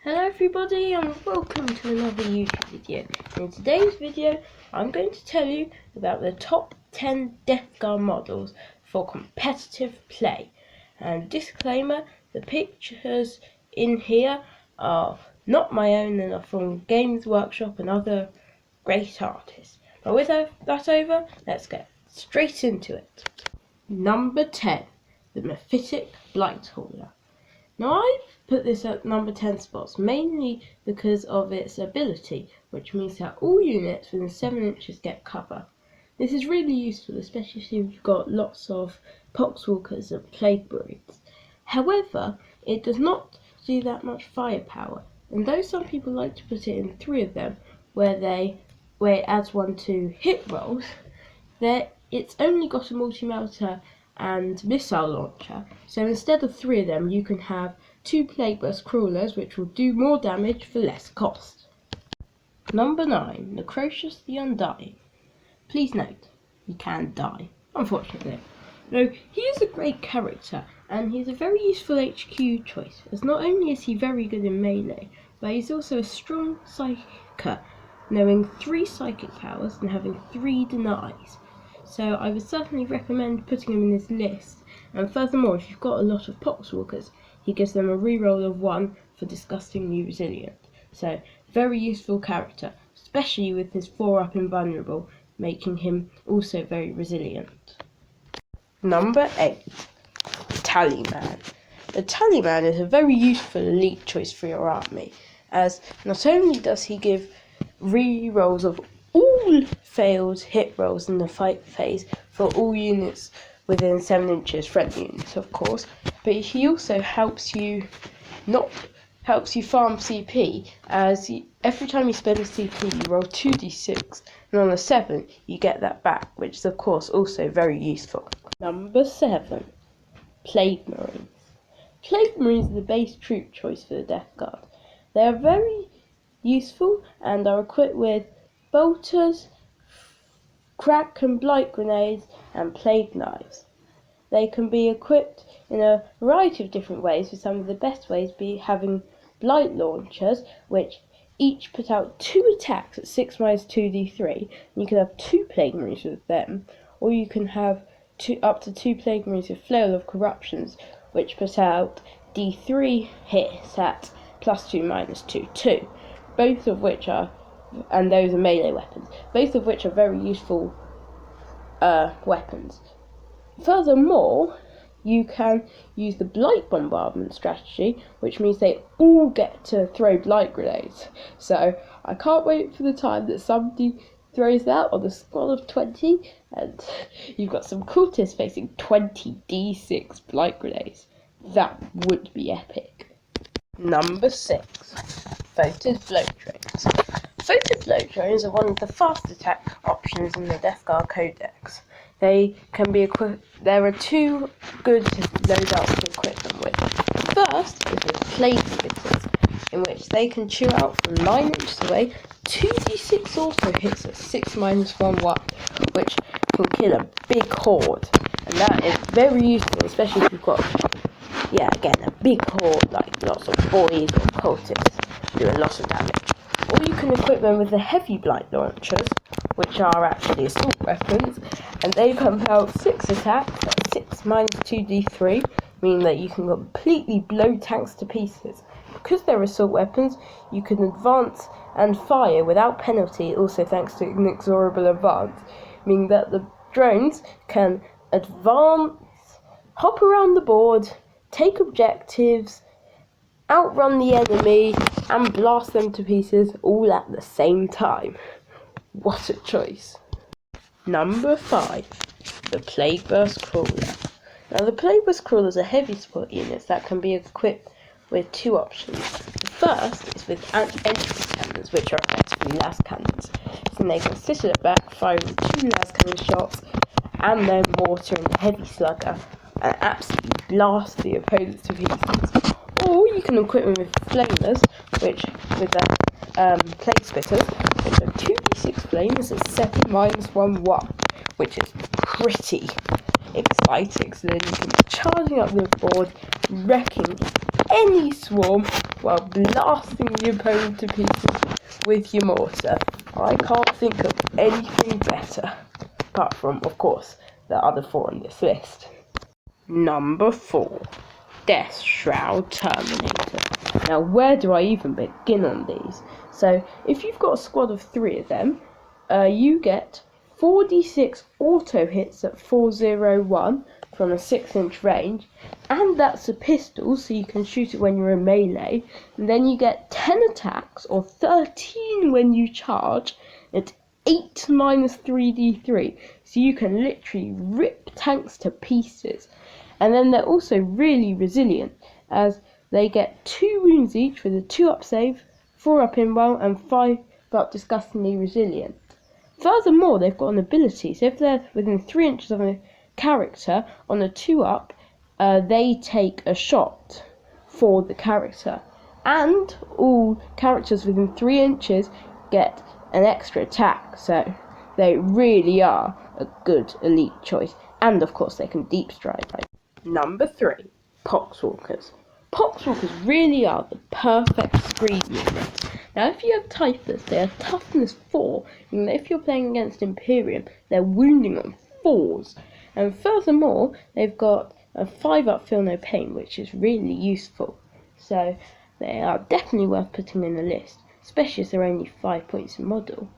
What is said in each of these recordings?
Hello everybody and welcome to another YouTube video. In today's video I'm going to tell you about the top 10 Deathguard models for competitive play. And disclaimer, the pictures in here are not my own and are from Games Workshop and other great artists. But with that over, let's get straight into it. Number 10, the Myphytic Blight. Now I've put this at number 10 spots mainly because of its ability, which means that all units within 7 inches get cover. This is really useful, especially if you've got lots of Poxwalkers and Plaguebursts. However, it does not do that much firepower, and though some people like to put it in 3 of them, where it adds 1 to hit rolls, it's only got a multi-melter and missile launcher, so instead of 3 of them you can have 2 Plagueburst Crawlers, which will do more damage for less cost. Number 9, Necrocious the Undying. Please note, he can die, unfortunately. No, he is a great character and he's a very useful HQ choice, as not only is he very good in melee, but he's also a strong psyker, knowing 3 psychic powers and having 3 denies. So I would certainly recommend putting him in this list, and furthermore, if you've got a lot of Poxwalkers, he gives them a reroll of 1 for disgustingly resilient. So, very useful character, especially with his 4-up invulnerable, making him also very resilient. Number 8, Tallyman. The Tallyman is a very useful elite choice for your army, as not only does he give rerolls of all failed hit rolls in the fight phase for all units within 7 inches, friendly units of course, but he also helps you farm CP, as every time you spend a CP you roll 2d6, and on the 7 you get that back, which is of course also very useful. Number 7, Plague Marines. Plague Marines are the base troop choice for the Deathguard. They are very useful and are equipped with bolters, crack and blight grenades, and plague knives. They can be equipped in a variety of different ways, with some of the best ways be having blight launchers, which each put out 2 attacks at 6 minus 2d3, and you can have 2 plague marines with them, or you can have up to 2 plague marines with flail of corruptions, which put out d3 hits at plus 2 minus 2, both of which are, and those are melee weapons, both of which are very useful weapons. Furthermore, you can use the Blight bombardment strategy, which means they all get to throw blight grenades. So I can't wait for the time that somebody throws that on a squad of 20 and you've got some cultists facing 20 d6 blight grenades. That would be epic. Number 6, Foetid Bloat Drones. Foetid Bloat Drones are one of the fast attack options in the Deathguard Codex. They can be equipped. There are 2 good loadouts to equip them with. First is with Plagueburst, in which they can chew out from 9 inches away. 2d6 also hits at 6 minus 1, which can kill a big horde, and that is very useful, especially if you've got, a big horde like lots of boys or cultists do a lot of damage. Or you can equip them with the heavy blight launchers, which are actually assault weapons, and they pump out 6 attacks at 6 minus 2d3, meaning that you can completely blow tanks to pieces. Because they're assault weapons, you can advance and fire without penalty, also thanks to inexorable advance, meaning that the drones can advance, hop around the board, take objectives, outrun the enemy, and blast them to pieces all at the same time. What a choice. Number 5, the Plagueburst Crawler. Now the Plagueburst Crawlers are heavy support units that can be equipped with 2 options. The first is with entry cannons, which are effectively las cannons. So they can sit at the back, firing 2 las cannon shots and their mortar and heavy slugger, and absolutely blast the opponents to pieces. Or you can equip them with flamers, which with the plague spitters, which are 2d6 flames at 7 minus 1, which is pretty exciting. So then you can be charging up the board, wrecking any swarm while blasting the opponent to pieces with your mortar. I can't think of anything better, apart from, of course, the other 4 on this list. Number 4, Deathshtaud Terminators. Now, where do I even begin on these? So, if you've got a squad of 3 of them, you get 4d6 auto hits at 401 from a 6-inch range, and that's a pistol, so you can shoot it when you're in melee. And then you get 10 attacks, or 13 when you charge, at 8 minus 3d3, so you can literally rip tanks to pieces. And then they're also really resilient, as they get 2 wounds each with a 2-up save, 4-up invul, and 5-up disgustingly resilient. Furthermore, they've got an ability, so if they're within 3 inches of a character on a 2-up, they take a shot for the character. And all characters within 3 inches get an extra attack, so they really are a good elite choice. And of course they can deep strike. Number 3, Poxwalkers. Poxwalkers really are the perfect screed units. Now, if you have Typhus, they are toughness 4, and if you're playing against Imperium, they're wounding on 4s. And furthermore, they've got a 5-up feel no pain, which is really useful. So they are definitely worth putting in the list, especially as they're only 5 points in model.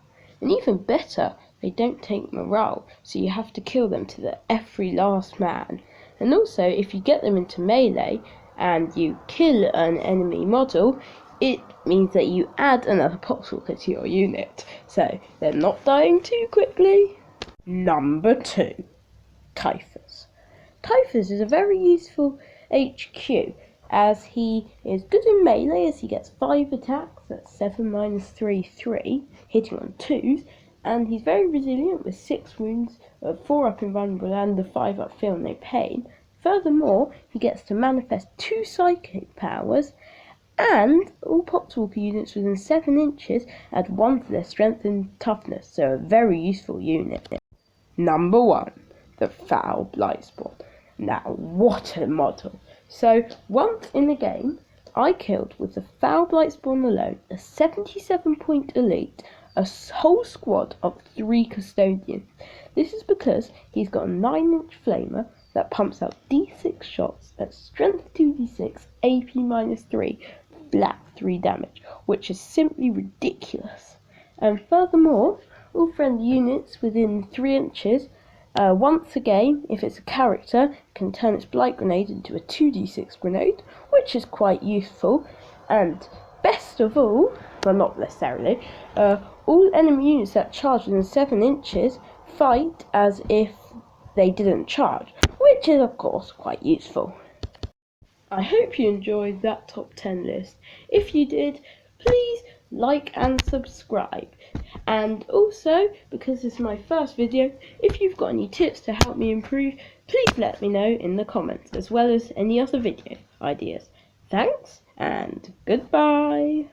And even better, they don't take morale, so you have to kill them to the every last man. And also, if you get them into melee and you kill an enemy model, it means that you add another Poxwalker to your unit, so they're not dying too quickly. Number 2, Typhus. Typhus is a very useful HQ, as he is good in melee, as he gets 5 attacks, that's 7 minus 3, 3, hitting on 2s, and he's very resilient with 6 wounds, 4-up invulnerable, and the 5-up feel no pain. Furthermore, he gets to manifest 2 psychic powers, and all Poxwalker units within 7 inches add 1 to their strength and toughness, so a very useful unit. Number 1, the Foul Blightspawn. Now, what a model! So, once in a game, I killed with the Foul Blightspawn alone a 77-point elite, a whole squad of 3 custodians. This is because he's got a 9-inch flamer that pumps out d6 shots at strength 2d6, AP minus 3, flat 3 damage, which is simply ridiculous. And furthermore, all friendly units within 3 inches, once a game, if it's a character, can turn its Blight grenade into a 2d6 grenade, which is quite useful. And best of all, well, not necessarily, all enemy units that charge within 7 inches fight as if they didn't charge, which is of course quite useful. I hope you enjoyed that top 10 list. If you did, please like and subscribe. And also, because this is my first video, if you've got any tips to help me improve, please let me know in the comments, as well as any other video ideas. Thanks, and goodbye.